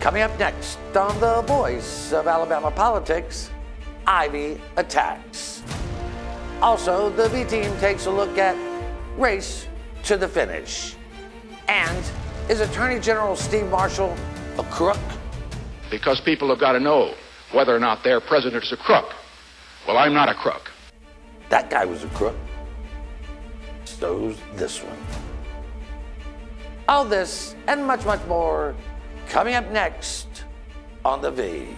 Coming up next on the voice of Alabama politics, Ivey attacks. Also, the V team takes a look at race to the finish. And is Attorney General Steve Marshall a crook? Because people have got to know whether or not their president is a crook. Well, I'm not a crook. That guy was a crook. So's this one. All this and much, much more coming up next on The V.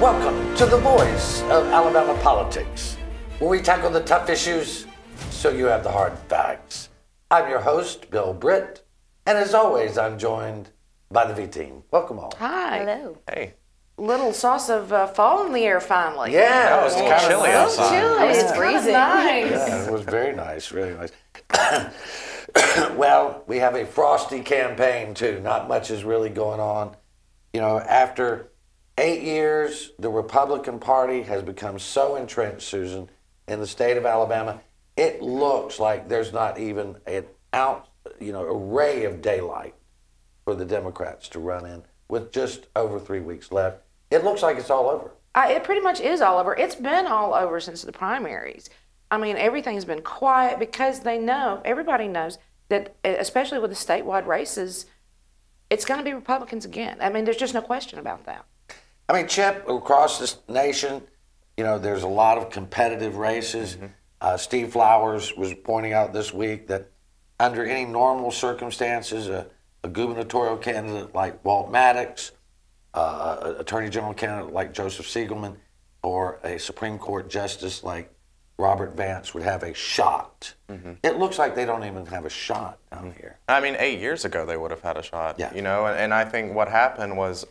Welcome to the voice of Alabama politics, where we tackle the tough issues so you have the hard facts. I'm your host, Bill Britt, and as always, I'm joined by the V team. Welcome all. Hi. Hello. Hey. Little sauce of fall in the air finally. Yeah, it was kind of chilly outside. It's freezing. Nice. Yeah, it was very nice, really nice. Well, we have a frosty campaign too. Not much is really going on. You know, after 8 years, the Republican Party has become so entrenched, Susan, in the state of Alabama. It looks like there's not even an ray of daylight for the Democrats to run in with just over 3 weeks left. It looks like it's all over. It pretty much is all over. It's been all over since the primaries. I mean, everything's been quiet because everybody knows that, especially with the statewide races, it's going to be Republicans again. I mean, there's just no question about that. I mean, Chip, across this nation, there's a lot of competitive races. Mm-hmm. Steve Flowers was pointing out this week that under any normal circumstances, a gubernatorial candidate like Walt Maddox, attorney general candidate like Joseph Siegelman, or a Supreme Court justice like Robert Vance would have a shot. Mm-hmm. It looks like they don't even have a shot down here. I mean, 8 years ago they would have had a shot. Yeah. And I think what happened was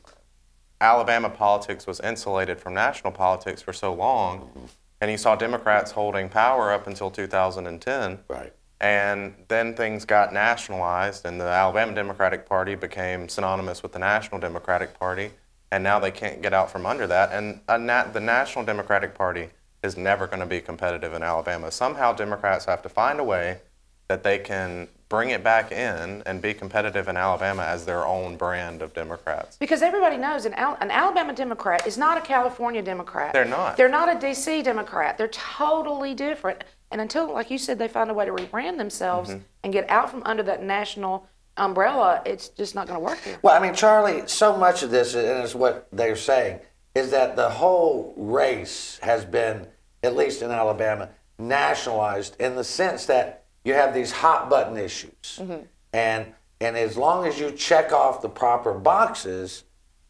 Alabama politics was insulated from national politics for so long, mm-hmm. and you saw Democrats holding power up until 2010. Right. And then things got nationalized, and the Alabama Democratic Party became synonymous with the National Democratic Party, and now they can't get out from under that. And the National Democratic Party is never going to be competitive in Alabama. Somehow Democrats have to find a way that they can bring it back in and be competitive in Alabama as their own brand of Democrats. Because everybody knows an Alabama Democrat is not a California Democrat. They're not. They're not a D.C. Democrat. They're totally different. And until, like you said, they find a way to rebrand themselves mm-hmm. and get out from under that national umbrella, it's just not going to work here. Well, I mean, Charlie, so much of this, and it's what they're saying, is that the whole race has been, at least in Alabama, nationalized in the sense that you have these hot button issues. Mm-hmm. And as long as you check off the proper boxes,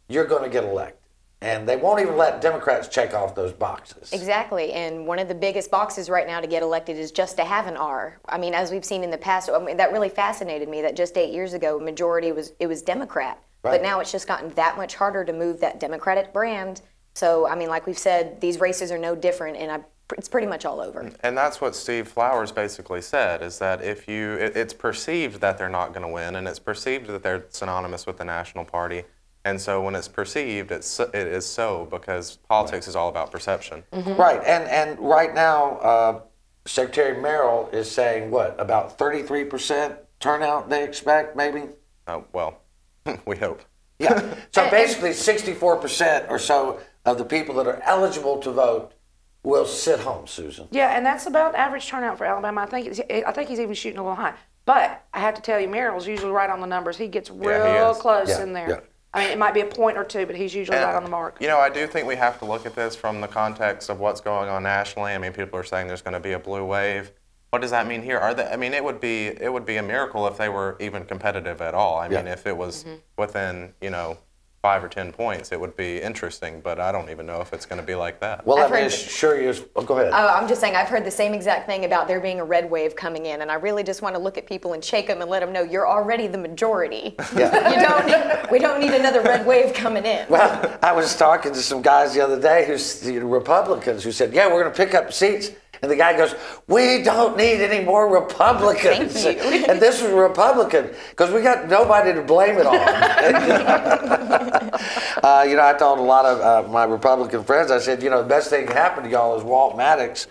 you're going to get elected. And they won't even let Democrats check off those boxes. Exactly. And one of the biggest boxes right now to get elected is just to have an R. I mean, as we've seen in the past, that really fascinated me that just 8 years ago, majority was Democrat. Right. But now it's just gotten that much harder to move that Democratic brand. So, I mean, like we've said, these races are no different, and it's pretty much all over. And that's what Steve Flowers basically said, is that it's perceived that they're not going to win, and it's perceived that they're synonymous with the National Party. And so when it's perceived, it is so, because politics is all about perception. Mm-hmm. Right, and right now, Secretary Merrill is saying, what, about 33% turnout they expect, maybe? Well, we hope. Yeah, so basically 64% or so of the people that are eligible to vote will sit home, Susan. Yeah, and that's about average turnout for Alabama. I think he's even shooting a little high. But I have to tell you, Merrill's usually right on the numbers. He gets real close in there. Yeah. I mean, it might be a point or two, but he's usually right on the mark. I do think we have to look at this from the context of what's going on nationally. I mean, people are saying there's going to be a blue wave. What does that mean here? It would be a miracle if they were even competitive at all. I mean, if it was within, 5 or 10 points, it would be interesting, but I don't even know if it's going to be like that. Well, let me assure you, go ahead. Oh, I'm just saying, I've heard the same exact thing about there being a red wave coming in, and I really just want to look at people and shake them and let them know you're already the majority. Yeah. We don't need another red wave coming in. Well, I was talking to some guys the other day Republicans who said, yeah, we're going to pick up seats. And the guy goes, we don't need any more Republicans. Thank you. And this was a Republican, because we got nobody to blame it on. I told a lot of my Republican friends, I said, the best thing that can happen to y'all is Walt Maddox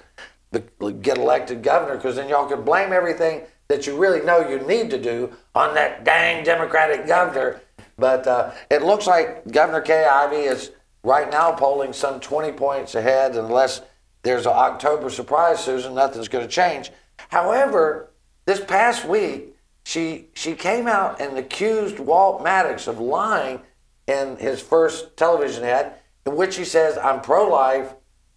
get elected governor, because then y'all can blame everything that you really know you need to do on that dang Democratic governor. But it looks like Governor Kay Ivey is right now polling some 20 points ahead, unless there's an October surprise, Susan, nothing's going to change. However, this past week, she came out and accused Walt Maddox of lying in his first television ad, in which he says, I'm pro-life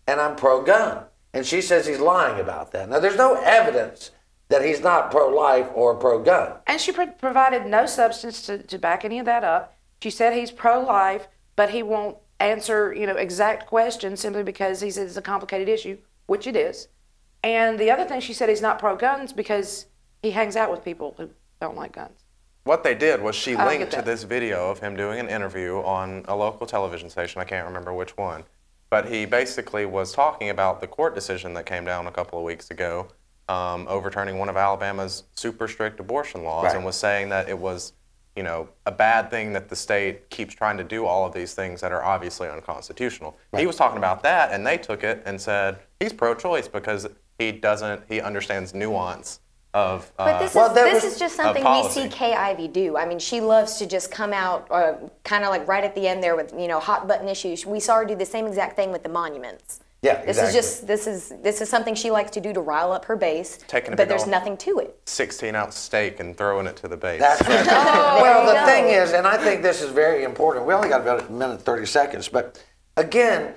and I'm pro-gun. And she says he's lying about that. Now, there's no evidence that he's not pro-life or pro-gun. And she provided no substance to back any of that up. She said he's pro-life, but he won't answer, exact questions simply because he says it's a complicated issue, which it is. And the other thing, she said he's not pro-guns because he hangs out with people who don't like guns. What they did was she linked to this video of him doing an interview on a local television station. I can't remember which one. But he basically was talking about the court decision that came down a couple of weeks ago, overturning one of Alabama's super strict abortion laws, right, and was saying that it was a bad thing that the state keeps trying to do all of these things that are obviously unconstitutional. Right. He was talking about that, and they took it and said he's pro-choice because he understands nuance of But this is just something we see Kay Ivey do. I mean, she loves to just come out kind of like right at the end there with, hot button issues. We saw her do the same exact thing with the monuments. Yeah, exactly. This is something she likes to do to rile up her base, but there's nothing to it. 16-ounce steak and throwing it to the base. That's right. Well, the thing is, and I think this is very important, we only got about a minute and 30 seconds, but again,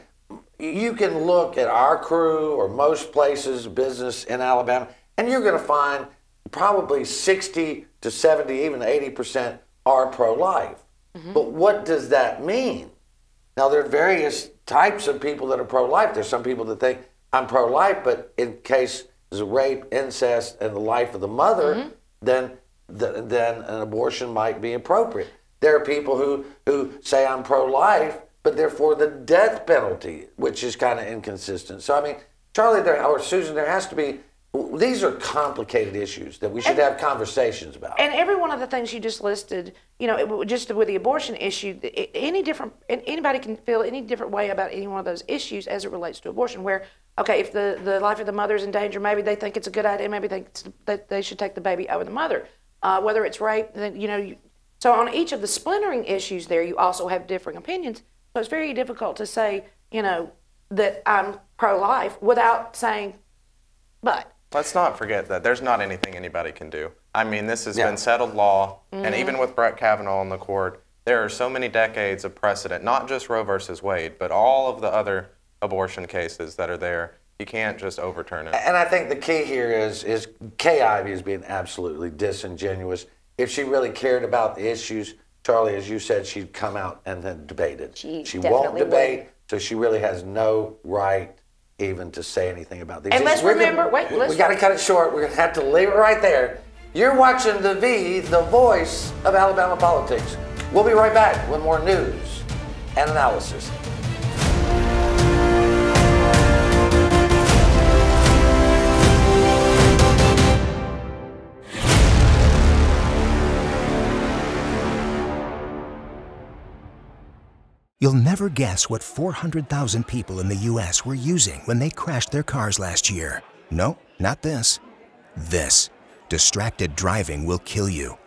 you can look at our crew or most places, business in Alabama, and you're going to find probably 60 to 70, even 80% are pro-life. Mm-hmm. But what does that mean? Now, there are various types of people that are pro-life. There's some people that think, I'm pro-life, but in case there's a rape, incest, and the life of the mother, mm-hmm, then an abortion might be appropriate. There are people who say, I'm pro-life, but they're for the death penalty, which is kind of inconsistent. So, I mean, Charlie or Susan, there has to be, these are complicated issues that we should have conversations about. And every one of the things you just listed, just with the abortion issue, anybody can feel any different way about any one of those issues as it relates to abortion, where, okay, if the life of the mother is in danger, maybe they think it's a good idea, maybe that they should take the baby over the mother. Whether it's rape, then, so on each of the splintering issues there, you also have differing opinions. So it's very difficult to say, that I'm pro-life without saying, but. Let's not forget that there's not anything anybody can do. I mean, this has been settled law, mm-hmm, and even with Brett Kavanaugh in the court, there are so many decades of precedent, not just Roe versus Wade, but all of the other abortion cases that are there. You can't just overturn it. And I think the key here is Kay Ivey is being absolutely disingenuous. If she really cared about the issues, Charlie, as you said, she'd come out and then debate it. She won't debate, so she really has no right even to say anything about these. And let's remember, we got to cut it short. We're going to have to leave it right there. You're watching The V, the voice of Alabama politics. We'll be right back with more news and analysis. You'll never guess what 400,000 people in the U.S. were using when they crashed their cars last year. No, not this. This. Distracted driving will kill you.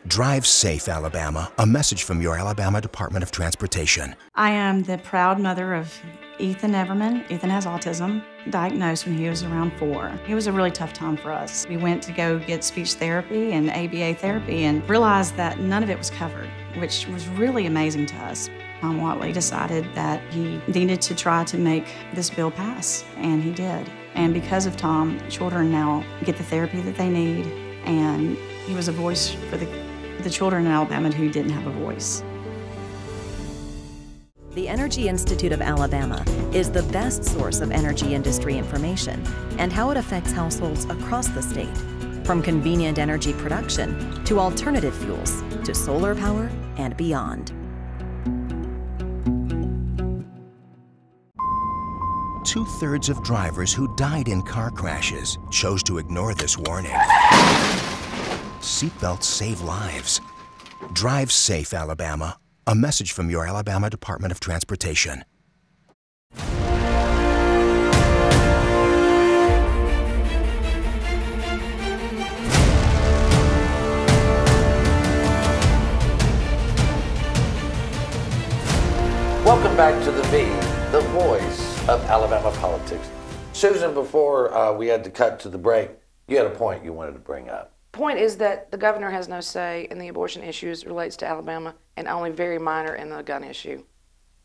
Drive safe, Alabama. A message from your Alabama Department of Transportation. I am the proud mother of Ethan Everman. Ethan has autism, diagnosed when he was around 4. It was a really tough time for us. We went to go get speech therapy and ABA therapy and realized that none of it was covered, which was really amazing to us. Tom Watley decided that he needed to try to make this bill pass, and he did. And because of Tom, children now get the therapy that they need, and he was a voice for the children in Alabama who didn't have a voice. The Energy Institute of Alabama is the best source of energy industry information and how it affects households across the state, from convenient energy production to alternative fuels to solar power and beyond. Two-thirds of drivers who died in car crashes chose to ignore this warning. Seatbelts save lives. Drive safe, Alabama. A message from your Alabama Department of Transportation. Welcome back to The V, the voice of Alabama politics. Susan, before we had to cut to the break, you had a point you wanted to bring up. Point is that the governor has no say in the abortion issues relates to Alabama and only very minor in the gun issue.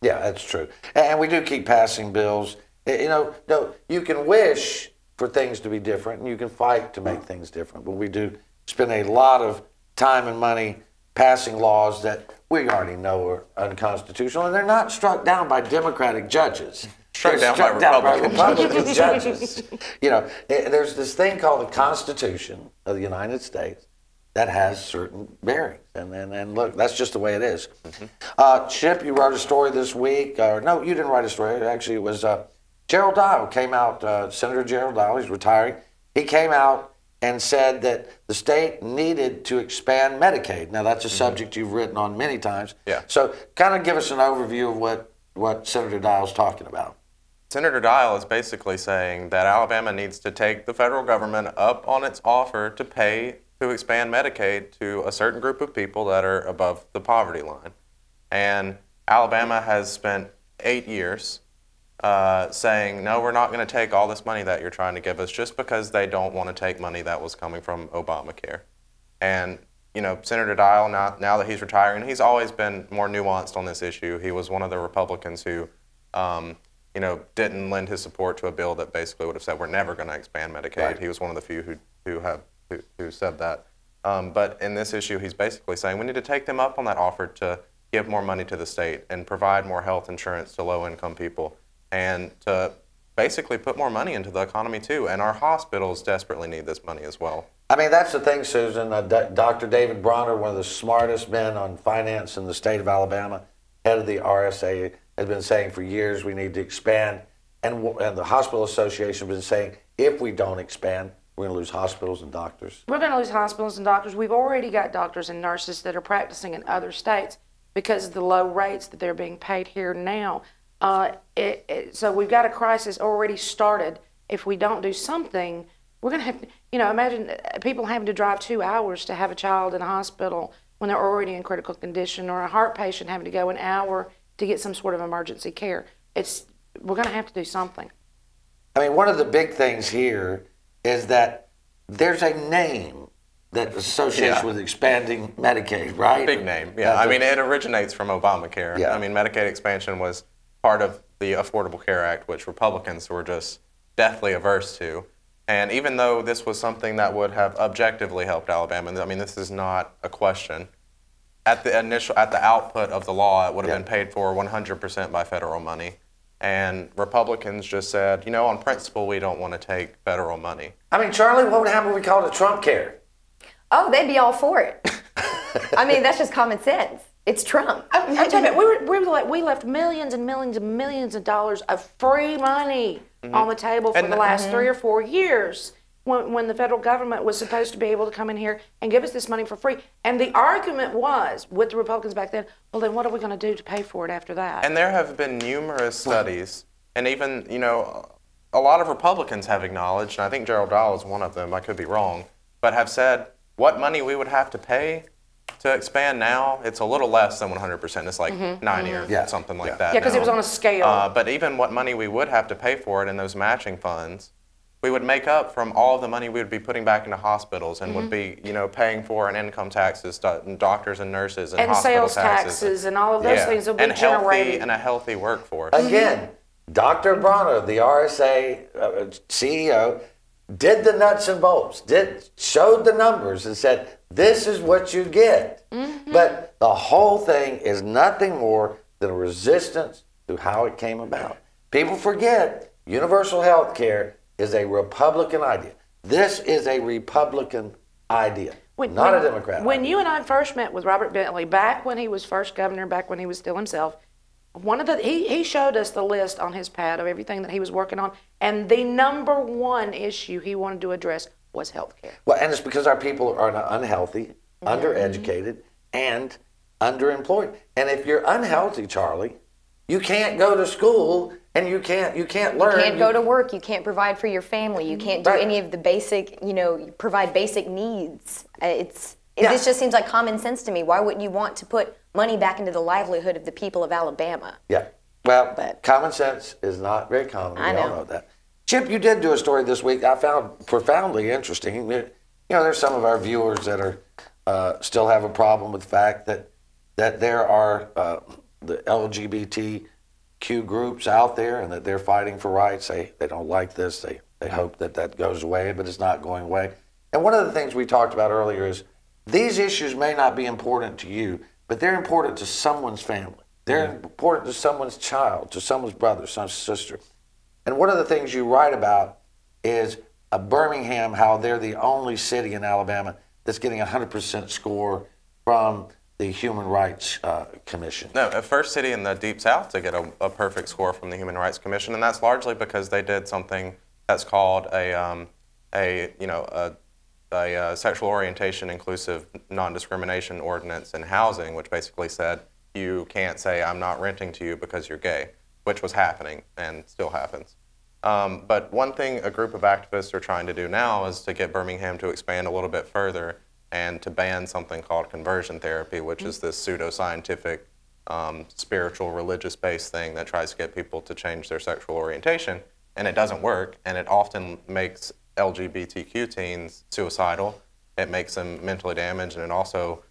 Yeah, that's true. And we do keep passing bills. You know, no, you can wish for things to be different and you can fight to make things different, but we do spend a lot of time and money passing laws that we already know are unconstitutional, and they're not struck down by Democratic judges. Struck down by Republican judges. You know, there's this thing called the Constitution of the United States that has certain bearings. And look, that's just the way it is. Chip, you wrote a story this week. No, you didn't write a story. Actually, it was Gerald Dial came out, Senator Gerald Dial, he's retiring. He came out and said that the state needed to expand Medicaid. Now, that's a subject you've written on many times. Yeah. So kind of give us an overview of what Senator Dial's talking about. Senator Dial is basically saying that Alabama needs to take the federal government up on its offer to pay to expand Medicaid to a certain group of people that are above the poverty line. And Alabama has spent 8 years saying, no, we're not going to take all this money that you're trying to give us, just because they don't want to take money that was coming from Obamacare. And, you know, Senator Dial, now that he's retiring, he's always been more nuanced on this issue. He was one of the Republicans who, you know, didn't lend his support to a bill that basically would have said we're never going to expand Medicaid. Right. He was one of the few who said that. But in this issue, he's basically saying we need to take them up on that offer to give more money to the state and provide more health insurance to low-income people, and to basically put more money into the economy too. And our hospitals desperately need this money as well. I mean, that's the thing, Susan. Dr. David Bronner, one of the smartest men on finance in the state of Alabama, head of the RSA, has been saying for years we need to expand. And the Hospital Association has been saying if we don't expand, we're going to lose hospitals and doctors. We're going to lose hospitals and doctors. We've already got doctors and nurses that are practicing in other states because of the low rates that they're being paid here now. So we've got a crisis already started. If we don't do something, we're going to have, you know, imagine people having to drive 2 hours to have a child in a hospital when they're already in critical condition, or a heart patient having to go an hour to get some sort of emergency care. We're going to have to do something. I mean, one of the big things here is that there's a name that associates with expanding Medicaid, right? Big name, yeah. I mean, it originates from Obamacare. Yeah. I mean, Medicaid expansion was part of the Affordable Care Act, which Republicans were just deathly averse to. And even though this was something that would have objectively helped Alabama, I mean, this is not a question. At the output of the law, it would have been paid for 100% by federal money. And Republicans just said, you know, on principle, we don't want to take federal money. I mean, Charlie, what would happen if we called it Trump care? Oh, they'd be all for it. I mean, that's just common sense. It's Trump. I'm telling you, we left millions and millions and millions of dollars of free money on the table for the last 3 or 4 years when the federal government was supposed to be able to come in here and give us this money for free. And the argument was, with the Republicans back then, well, then what are we going to do to pay for it after that? And there have been numerous studies, and even, you know, a lot of Republicans have acknowledged, and I think Gerald Dial is one of them, I could be wrong, but have said what money we would have to pay to expand now, it's a little less than 100%. It's like 90 or something like that. Yeah, because it was on a scale. But even what money we would have to pay for it in those matching funds, we would make up from all of the money we would be putting back into hospitals, and would be, you know, paying for and income taxes, and doctors and nurses, and hospital sales taxes and all of those things will be generated. And a healthy workforce. Again, Dr. Bronner, the RSA CEO, did the nuts and bolts, showed the numbers and said, this is what you get. But the whole thing is nothing more than a resistance to how it came about. People forget universal health care is a Republican idea. This is a Republican idea, not a Democrat When idea. you and I first met with Robert Bentley, back when he was first governor, back when he was still himself, he showed us the list on his pad of everything that he was working on, and the number one issue he wanted to address was health care. Well, and it's because our people are unhealthy, undereducated, and underemployed. And if you're unhealthy, Charlie, you can't go to school and you can't learn. You can't go to work. You can't provide for your family. You can't do any of the basic, provide basic needs. This just seems like common sense to me. Why wouldn't you want to put money back into the livelihood of the people of Alabama? Yeah. Well, common sense is not very common. We all know that. Chip, you did do a story this week I found profoundly interesting. There's some of our viewers that are still have a problem with the fact that there are the LGBTQ groups out there and that they're fighting for rights. They don't like this. They hope that goes away, but it's not going away. And one of the things we talked about earlier is these issues may not be important to you, but they're important to someone's family. They're important to someone's child, to someone's brother, someone's sister. And one of the things you write about is Birmingham, how they're the only city in Alabama that's getting a 100% score from the Human Rights Commission. No, the first city in the Deep South to get a perfect score from the Human Rights Commission, and that's largely because they did something that's called a sexual orientation inclusive non-discrimination ordinance in housing, which basically said you can't say I'm not renting to you because you're gay, which was happening and still happens. But one thing a group of activists are trying to do now is to get Birmingham to expand a little bit further and to ban something called conversion therapy, which is this pseudoscientific, spiritual, religious-based thing that tries to get people to change their sexual orientation. And it doesn't work, and it often makes LGBTQ teens suicidal. It makes them mentally damaged, and it also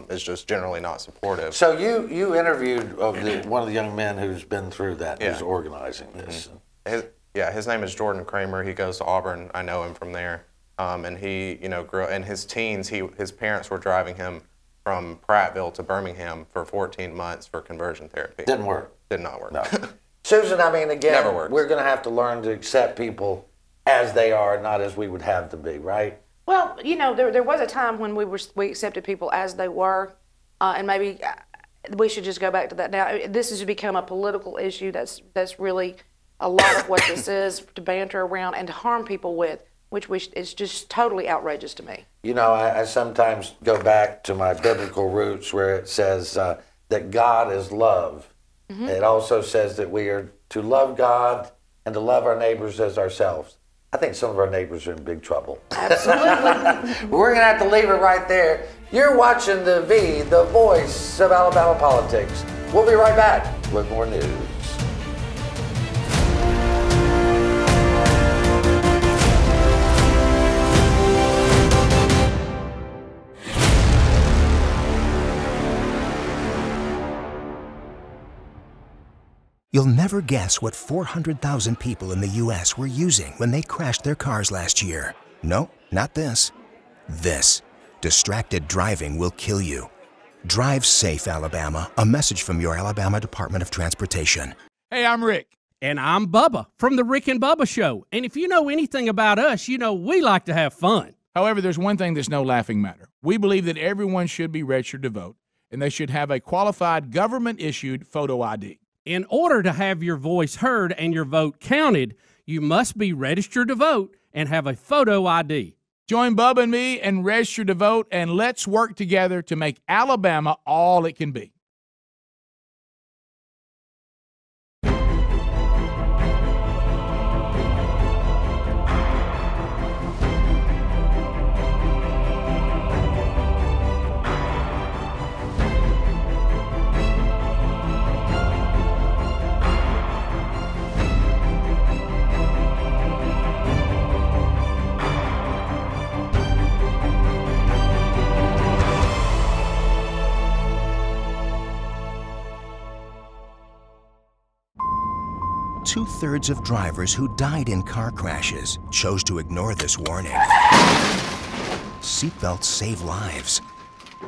is just generally not supportive. So you interviewed one of the young men who's been through that, who's organizing this. His name is Jordan Kramer. He goes to Auburn. I know him from there. And he, grew in his teens. His parents were driving him from Prattville to Birmingham for 14 months for conversion therapy. Didn't work. Did not work. No. Susan, I mean, again, Never works. We're going to have to learn to accept people as they are, not as we would have them be, right? Well, there was a time when we accepted people as they were, and maybe we should just go back to that now. This has become a political issue. That's really a lot of what this is, to banter around and to harm people with, which is just totally outrageous to me. I sometimes go back to my biblical roots where it says that God is love. Mm-hmm. It also says that we are to love God and to love our neighbors as ourselves. I think some of our neighbors are in big trouble. Absolutely. We're going to have to leave it right there. You're watching The V, the voice of Alabama politics. We'll be right back with more news. You'll never guess what 400,000 people in the U.S. were using when they crashed their cars last year. No, not this. This. Distracted driving will kill you. Drive safe, Alabama. A message from your Alabama Department of Transportation. Hey, I'm Rick. And I'm Bubba from The Rick and Bubba Show. And if you know anything about us, you know we like to have fun. However, there's one thing that's no laughing matter. We believe that everyone should be registered to vote, and they should have a qualified government-issued photo ID. In order to have your voice heard and your vote counted, you must be registered to vote and have a photo ID. Join Bubba and me and register to vote, and let's work together to make Alabama all it can be. Two-thirds of drivers who died in car crashes chose to ignore this warning. Seatbelts save lives.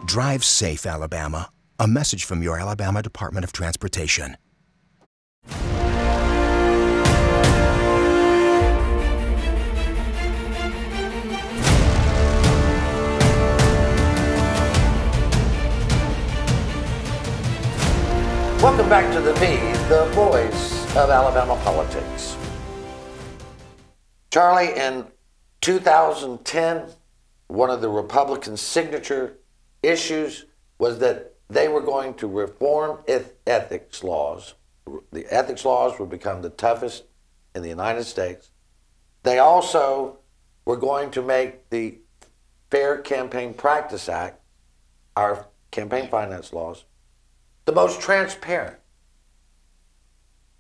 Drive safe, Alabama. A message from your Alabama Department of Transportation. Welcome back to the voice of Alabama politics. Charlie, in 2010, one of the Republicans' signature issues was that they were going to reform ethics laws. The ethics laws would become the toughest in the United States. They also were going to make the Fair Campaign Practice Act, our campaign finance laws, the most transparent.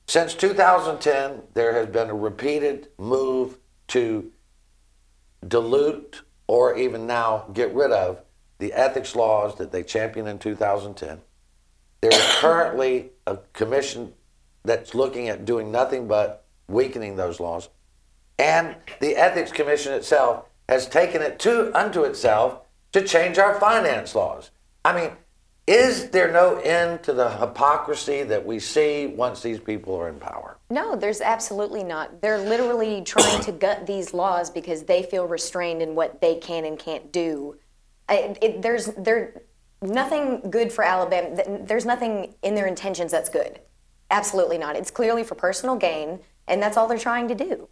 Since 2010, there has been a repeated move to dilute or even now get rid of the ethics laws that they championed in 2010. There is currently a commission that's looking at doing nothing but weakening those laws. And the Ethics Commission itself has taken it unto itself to change our finance laws. I mean, is there no end to the hypocrisy that we see once these people are in power? No, there's absolutely not. They're literally trying to gut these laws because they feel restrained in what they can and can't do. There's nothing good for Alabama. There's nothing in their intentions that's good. Absolutely not. It's clearly for personal gain, and that's all they're trying to do.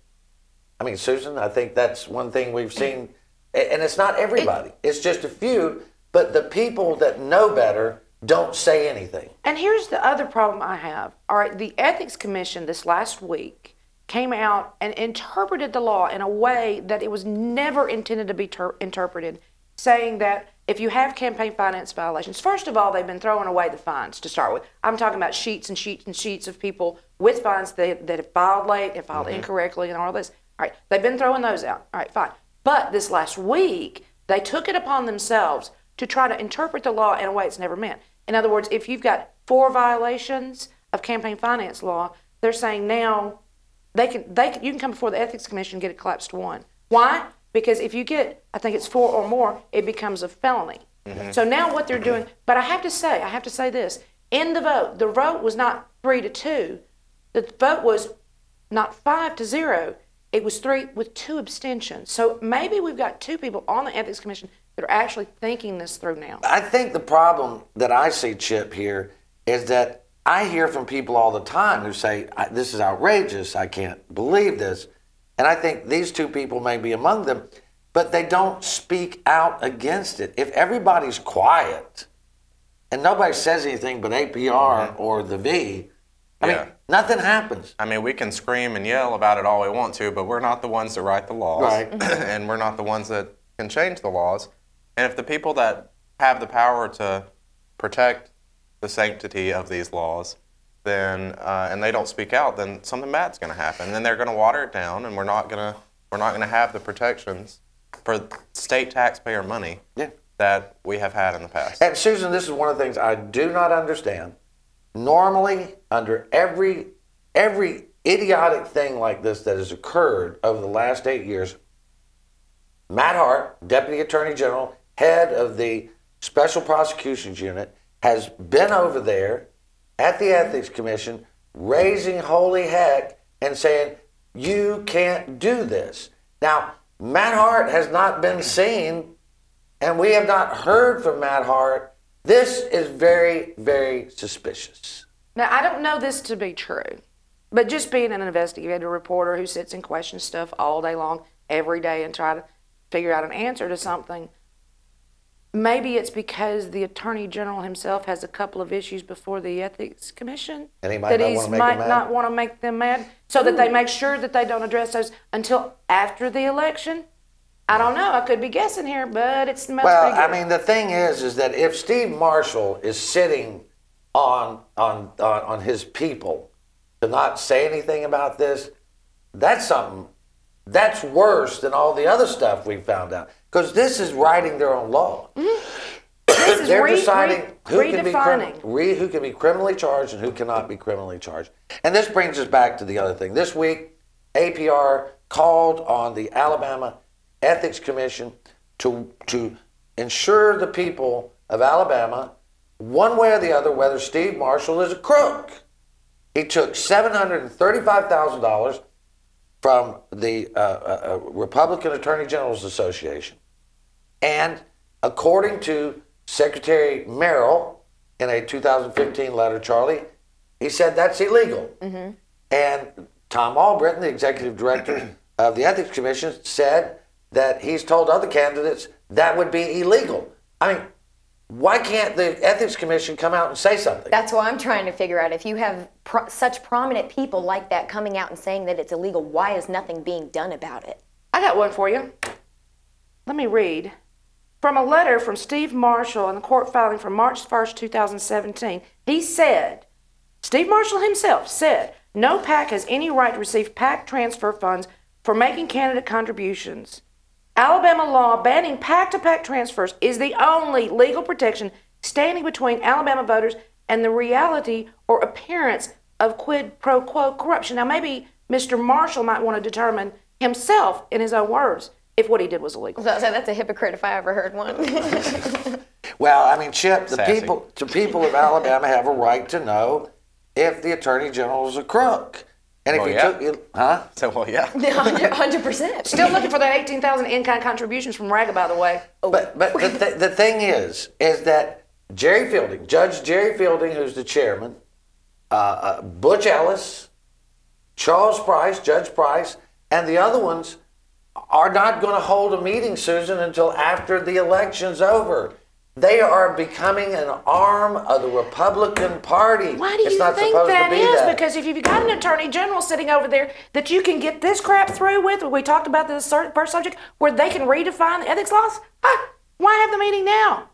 I mean, Susan, I think that's one thing we've seen, and it's not everybody. It's just a few. But the people that know better don't say anything. And here's the other problem I have. All right, the Ethics Commission this last week came out and interpreted the law in a way that it was never intended to be interpreted, saying that if you have campaign finance violations, first of all, they've been throwing away the fines to start with. I'm talking about sheets and sheets and sheets of people with fines that have filed late and filed incorrectly and all this. All right, they've been throwing those out. All right, fine. But this last week, they took it upon themselves to try to interpret the law in a way it's never meant. In other words, if you've got 4 violations of campaign finance law, they're saying now you can come before the Ethics Commission and get it collapsed to 1. Why? Because if you get, I think it's 4 or more, it becomes a felony. So now what they're doing, but I have to say this, in the vote was not 3-2. The vote was not 5-0. It was 3 with 2 abstentions. So maybe we've got 2 people on the Ethics Commission that are actually thinking this through now. I think the problem that I see, Chip, here is that I hear from people all the time who say, this is outrageous, I can't believe this. And I think these 2 people may be among them, but they don't speak out against it. If everybody's quiet and nobody says anything but APR or the V, I mean, nothing happens. I mean, we can scream and yell about it all we want to, but we're not the ones that write the laws. Right. And we're not the ones that can change the laws. And if the people that have the power to protect the sanctity of these laws, then and they don't speak out, then something bad's going to happen. And then they're going to water it down, and we're not going to have the protections for state taxpayer money that we have had in the past. And Susan, this is one of the things I do not understand. Normally, under every idiotic thing like this that has occurred over the last 8 years, Matt Hart, Deputy Attorney General, head of the Special Prosecutions Unit, has been over there at the Ethics Commission raising holy heck and saying, you can't do this. Now, Matt Hart has not been seen, and we have not heard from Matt Hart. This is very, very suspicious. Now, I don't know this to be true, but just being an investigative reporter who sits and questions stuff all day long, every day, and try to figure out an answer to something, maybe it's because the Attorney General himself has a couple of issues before the Ethics Commission and he might not want to make them mad, so that they make sure that they don't address those until after the election. I don't know. I could be guessing here, but it's much well, bigger. I mean, the thing is that if Steve Marshall is sitting on his people to not say anything about this, that's something. That's worse than all the other stuff we found out. Because this is writing their own law. This is They're deciding who redefining. who can be criminally charged and who cannot be criminally charged. And this brings us back to the other thing. This week, APR called on the Alabama Ethics Commission to ensure the people of Alabama one way or the other whether Steve Marshall is a crook. He took $735,000 from the Republican Attorney General's Association. And according to Secretary Merrill in a 2015 letter, Charlie, he said that's illegal. And Tom Albritton, the executive director of the Ethics Commission, said that he's told other candidates that would be illegal. I mean, why can't the Ethics Commission come out and say something? That's what I'm trying to figure out. If you have such prominent people like that coming out and saying that it's illegal, why is nothing being done about it? I got one for you. Let me read. From a letter from Steve Marshall in the court filing from March 1st, 2017, he said, Steve Marshall himself said, no PAC has any right to receive PAC transfer funds for making candidate contributions. Alabama law banning PAC-to-PAC transfers is the only legal protection standing between Alabama voters and the reality or appearance of quid pro quo corruption. Now, maybe Mr. Marshall might want to determine himself, in his own words, if what he did was illegal. So that's a hypocrite if I ever heard one. Well, I mean, Chip, the people of Alabama have a right to know if the Attorney General is a crook. And if So, well, yeah. 100%. Still looking for that 18,000 in-kind contributions from Raga, by the way. But the thing is that Jerry Fielding, Judge Jerry Fielding, who's the chairman, Butch Ellis, Charles Price, Judge Price, and the other ones are not going to hold a meeting, Susan, until after the election's over. They are becoming an arm of the Republican Party. Why do you think that is? Because if you've got an attorney general sitting over there that you can get this crap through with, we talked about this first subject, where they can redefine the ethics laws, why have the meeting now?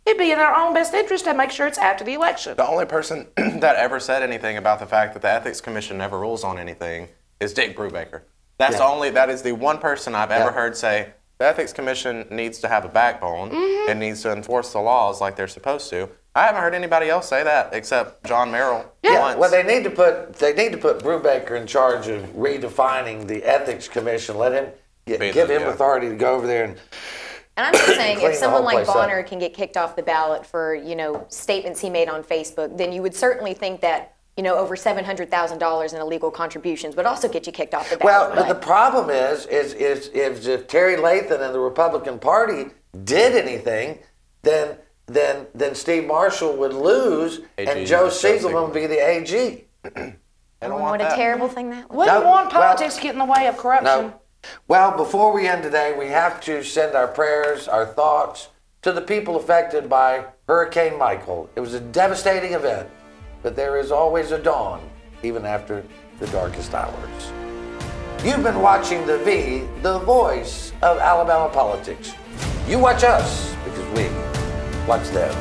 It'd be in our own best interest to make sure it's after the election. The only person that ever said anything about the fact that the Ethics Commission never rules on anything is Dick Brubaker. That is the one person I've ever heard say, the Ethics Commission needs to have a backbone. It needs to enforce the laws like they're supposed to. I haven't heard anybody else say that except John Merrill once. Well, they need to put Brubaker in charge of redefining the Ethics Commission. Let him give him authority to go over there and. And I'm just saying, if someone like Bonner can get kicked off the ballot for statements he made on Facebook, then you would certainly think that over $700,000 in illegal contributions would also get you kicked off the ballot. Well, but the problem is if Terry Lathan and the Republican Party did anything, then Steve Marshall would lose and Joe Siegelman would be the AG. What a terrible thing that was. Wouldn't want politics to get in the way of corruption. No. Well, before we end today, we have to send our prayers, our thoughts to the people affected by Hurricane Michael. It was a devastating event. But there is always a dawn, even after the darkest hours. You've been watching The V, the voice of Alabama politics. You watch us, because we watch them.